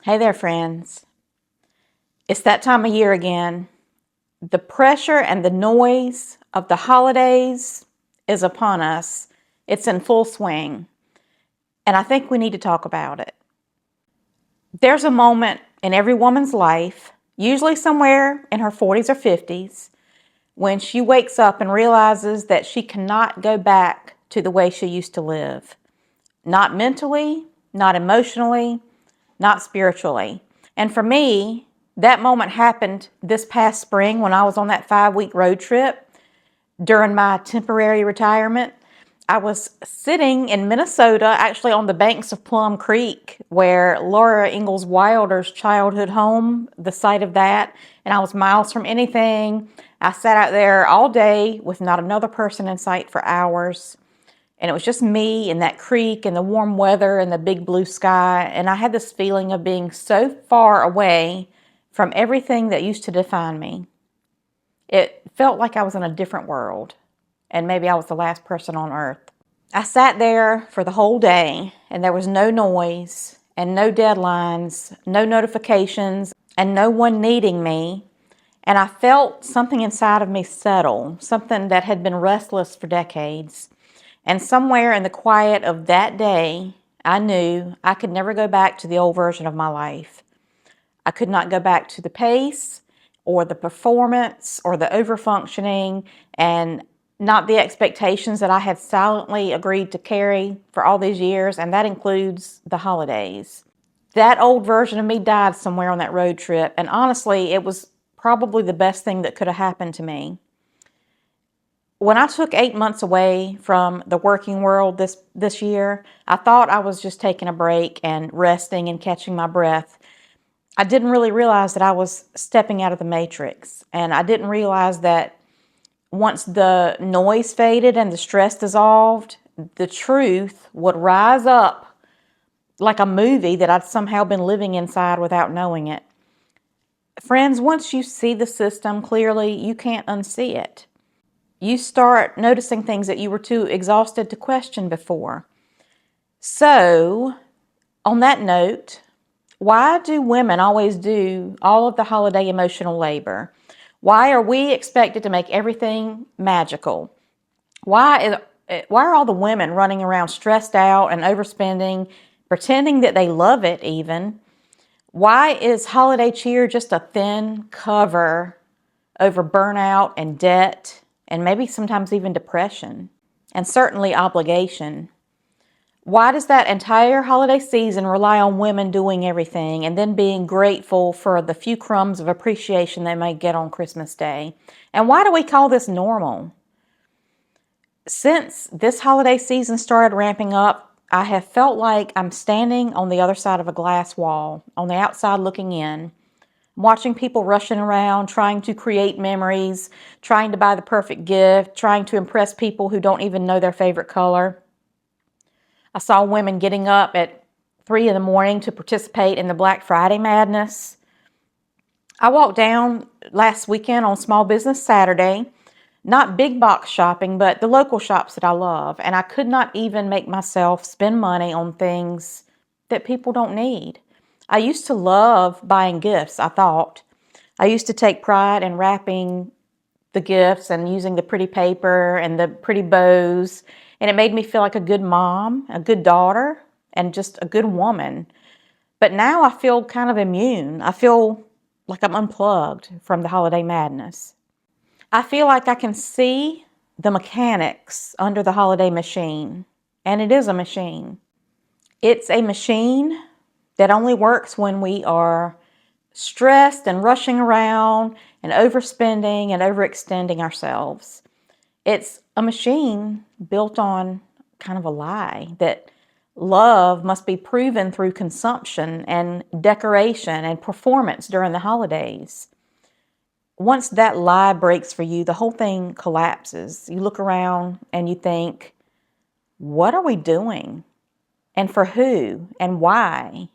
Hey there, friends. It's that time of year again. The pressure and the noise of the holidays is upon us. It's in full swing, and I think we need to talk about it. There's a moment in every woman's life, usually somewhere in her 40s or 50s, when she wakes up and realizes that she cannot go back to the way she used to live. Not mentally, not emotionally, not spiritually. And for me, that moment happened this past spring when I was on that 5-week road trip during my temporary retirement. I was sitting in Minnesota, actually on the banks of Plum Creek, where Laura Ingalls Wilder's childhood home, the site of that, and I was miles from anything. I sat out there all day with not another person in sight for hours. And it was just me and that creek and the warm weather and the big blue sky. And I had this feeling of being so far away from everything that used to define me. It felt like I was in a different world, and maybe I was the last person on earth. I sat there for the whole day, and there was no noise and no deadlines, no notifications, and no one needing me. And I felt something inside of me settle, something that had been restless for decades. And somewhere in the quiet of that day, I knew I could never go back to the old version of my life. I could not go back to the pace or the performance or the overfunctioning and not the expectations that I had silently agreed to carry for all these years, and that includes the holidays. That old version of me died somewhere on that road trip, and honestly, it was probably the best thing that could have happened to me. When I took 8 months away from the working world this year, I thought I was just taking a break and resting and catching my breath. I didn't really realize that I was stepping out of the matrix. And I didn't realize that once the noise faded and the stress dissolved, the truth would rise up like a movie that I'd somehow been living inside without knowing it. Friends, once you see the system clearly, you can't unsee it. You start noticing things that you were too exhausted to question before. So, on that note, why do women always do all of the holiday emotional labor? Why are we expected to make everything magical? Why are all the women running around stressed out and overspending, pretending that they love it even? Why is holiday cheer just a thin cover over burnout and debt? And maybe sometimes even depression, and certainly obligation? Why does that entire holiday season rely on women doing everything and then being grateful for the few crumbs of appreciation they may get on Christmas Day? And why do we call this normal? Since this holiday season started ramping up, I have felt like I'm standing on the other side of a glass wall, on the outside looking in, watching people rushing around, trying to create memories, trying to buy the perfect gift, trying to impress people who don't even know their favorite color. I saw women getting up at 3 in the morning to participate in the Black Friday madness. I walked down last weekend on Small Business Saturday, not big box shopping, but the local shops that I love, and I could not even make myself spend money on things that people don't need. I used to love buying gifts, I thought. I used to take pride in wrapping the gifts and using the pretty paper and the pretty bows. And it made me feel like a good mom, a good daughter, and just a good woman. But now I feel kind of immune. I feel like I'm unplugged from the holiday madness. I feel like I can see the mechanics under the holiday machine. And it is a machine. It's a machine that only works when we are stressed and rushing around and overspending and overextending ourselves. It's a machine built on kind of a lie that love must be proven through consumption and decoration and performance during the holidays. Once that lie breaks for you, the whole thing collapses. You look around and you think, what are we doing? And for who? And why?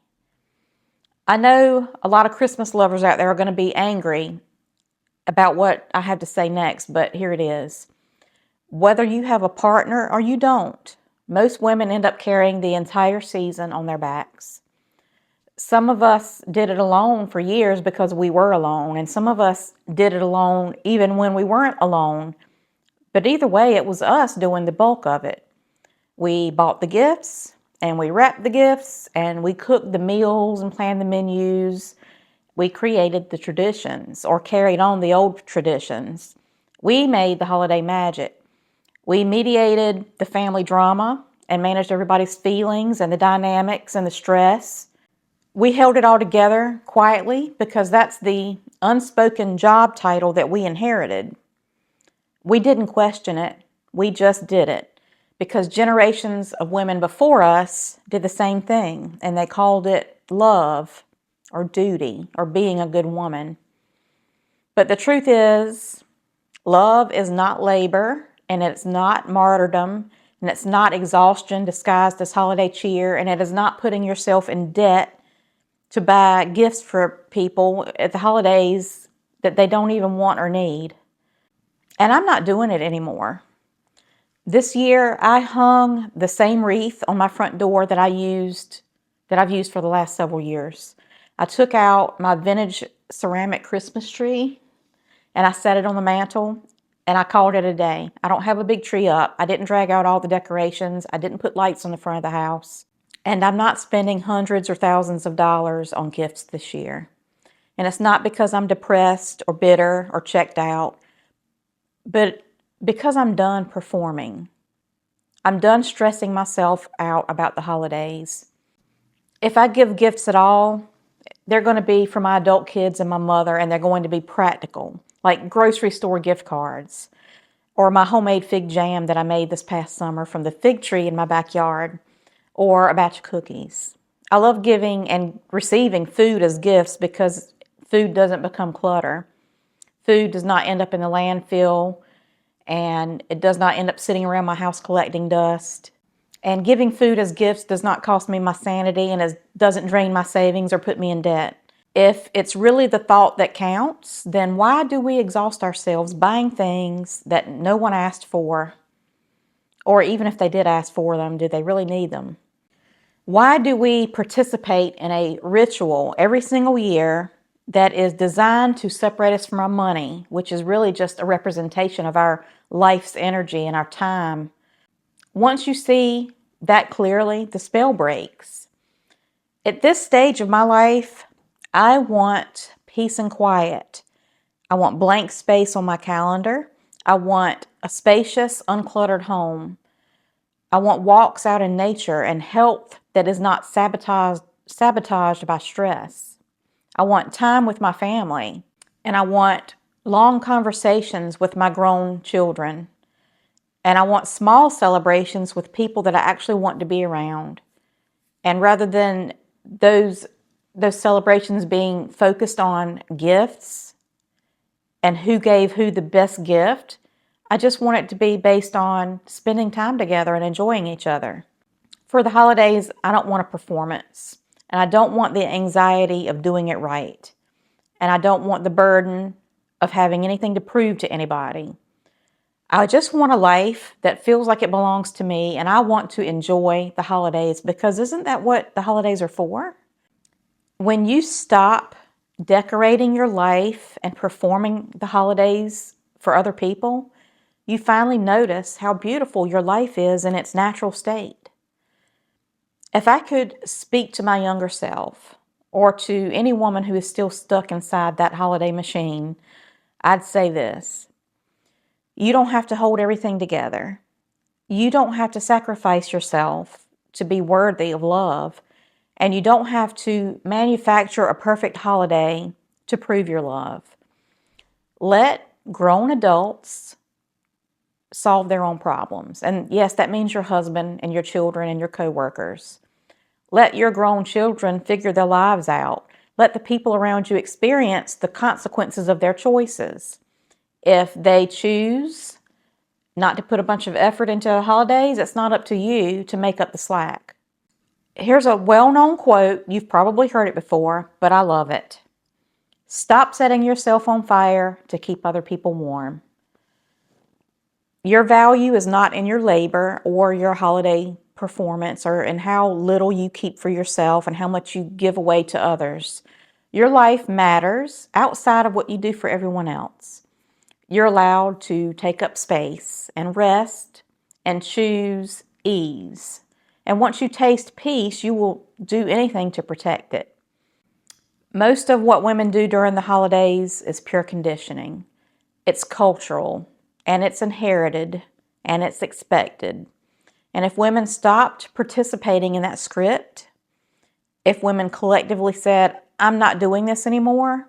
I know a lot of Christmas lovers out there are going to be angry about what I have to say next, but here it is. Whether you have a partner or you don't, most women end up carrying the entire season on their backs. Some of us did it alone for years because we were alone, and some of us did it alone even when we weren't alone. But either way, it was us doing the bulk of it. We bought the gifts, and we wrapped the gifts, and we cooked the meals and planned the menus. We created the traditions or carried on the old traditions. We made the holiday magic. We mediated the family drama and managed everybody's feelings and the dynamics and the stress. We held it all together quietly because that's the unspoken job title that we inherited. We didn't question it. We just did it because generations of women before us did the same thing, and they called it love or duty or being a good woman. But the truth is, love is not labor, and it's not martyrdom, and it's not exhaustion disguised as holiday cheer, and it is not putting yourself in debt to buy gifts for people at the holidays that they don't even want or need. And I'm not doing it anymore. This year, I hung the same wreath on my front door that I've used for the last several years. I took out my vintage ceramic Christmas tree and I set it on the mantle and I called it a day. I don't have a big tree up. I didn't drag out all the decorations. I didn't put lights on the front of the house. And I'm not spending hundreds or thousands of dollars on gifts this year. And it's not because I'm depressed or bitter or checked out, but because I'm done performing. I'm done stressing myself out about the holidays. If I give gifts at all, they're going to be for my adult kids and my mother, and they're going to be practical, like grocery store gift cards, or my homemade fig jam that I made this past summer from the fig tree in my backyard, or a batch of cookies. I love giving and receiving food as gifts because food doesn't become clutter. Food does not end up in the landfill, and it does not end up sitting around my house collecting dust. And giving food as gifts does not cost me my sanity, and it doesn't drain my savings or put me in debt. If it's really the thought that counts, then why do we exhaust ourselves buying things that no one asked for? Or even if they did ask for them, do they really need them? Why do we participate in a ritual every single year that is designed to separate us from our money, which is really just a representation of our life's energy and our time? Once you see that clearly, the spell breaks. At this stage of my life, I want peace and quiet. I want blank space on my calendar. I want a spacious, uncluttered home. I want walks out in nature and health that is not sabotaged by stress. I want time with my family, and I want long conversations with my grown children. And I want small celebrations with people that I actually want to be around. And rather than those celebrations being focused on gifts and who gave who the best gift, I just want it to be based on spending time together and enjoying each other. For the holidays, I don't want a performance, and I don't want the anxiety of doing it right, and I don't want the burden of having anything to prove to anybody. I just want a life that feels like it belongs to me, and I want to enjoy the holidays because isn't that what the holidays are for? When you stop decorating your life and performing the holidays for other people, you finally notice how beautiful your life is in its natural state. If I could speak to my younger self, or to any woman who is still stuck inside that holiday machine, I'd say this: you don't have to hold everything together. You don't have to sacrifice yourself to be worthy of love, and you don't have to manufacture a perfect holiday to prove your love. Let grown adults solve their own problems. And yes, that means your husband and your children and your coworkers. Let your grown children figure their lives out. Let the people around you experience the consequences of their choices. If they choose not to put a bunch of effort into the holidays, it's not up to you to make up the slack. Here's a well-known quote. You've probably heard it before, but I love it. Stop setting yourself on fire to keep other people warm. Your value is not in your labor or your holiday performance or in how little you keep for yourself and how much you give away to others. Your life matters outside of what you do for everyone else. You're allowed to take up space and rest and choose ease. And once you taste peace, you will do anything to protect it. Most of what women do during the holidays is pure conditioning. It's cultural, and it's inherited, and it's expected. And if women stopped participating in that script, if women collectively said, I'm not doing this anymore,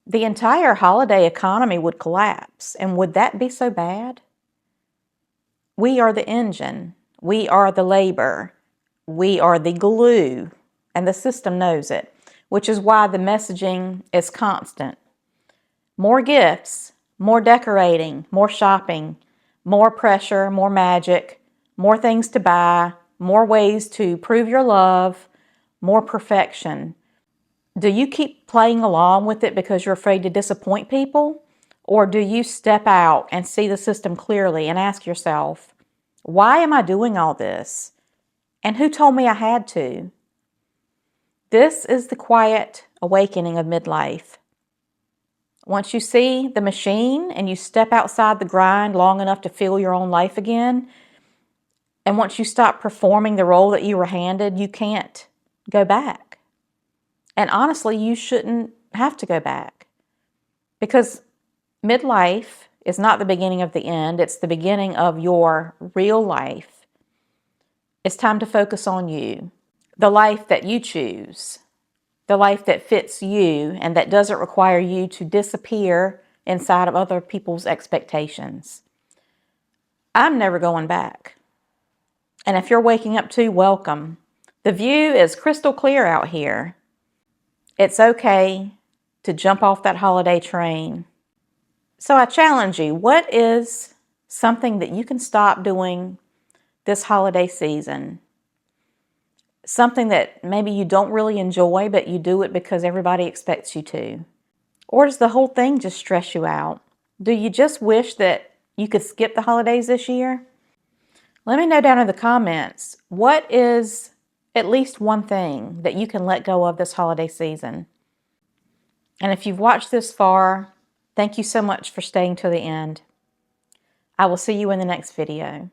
the entire holiday economy would collapse. And would that be so bad? We are the engine. We are the labor. We are the glue. And the system knows it, which is why the messaging is constant. More gifts, more decorating, more shopping, more pressure, more magic, more things to buy, more ways to prove your love, more perfection. Do you keep playing along with it because you're afraid to disappoint people? Or do you step out and see the system clearly and ask yourself, why am I doing all this? And who told me I had to? This is the quiet awakening of midlife. Once you see the machine and you step outside the grind long enough to feel your own life again, and once you stop performing the role that you were handed, you can't go back. And honestly, you shouldn't have to go back, because midlife is not the beginning of the end. It's the beginning of your real life. It's time to focus on you, the life that you choose, the life that fits you and that doesn't require you to disappear inside of other people's expectations. I'm never going back. And if you're waking up too, welcome. The view is crystal clear out here. It's okay to jump off that holiday train. So I challenge you, what is something that you can stop doing this holiday season? Something that maybe you don't really enjoy, but you do it because everybody expects you to. Or does the whole thing just stress you out? Do you just wish that you could skip the holidays this year? Let me know down in the comments, what is at least one thing that you can let go of this holiday season? And if you've watched this far, thank you so much for staying to the end. I will see you in the next video.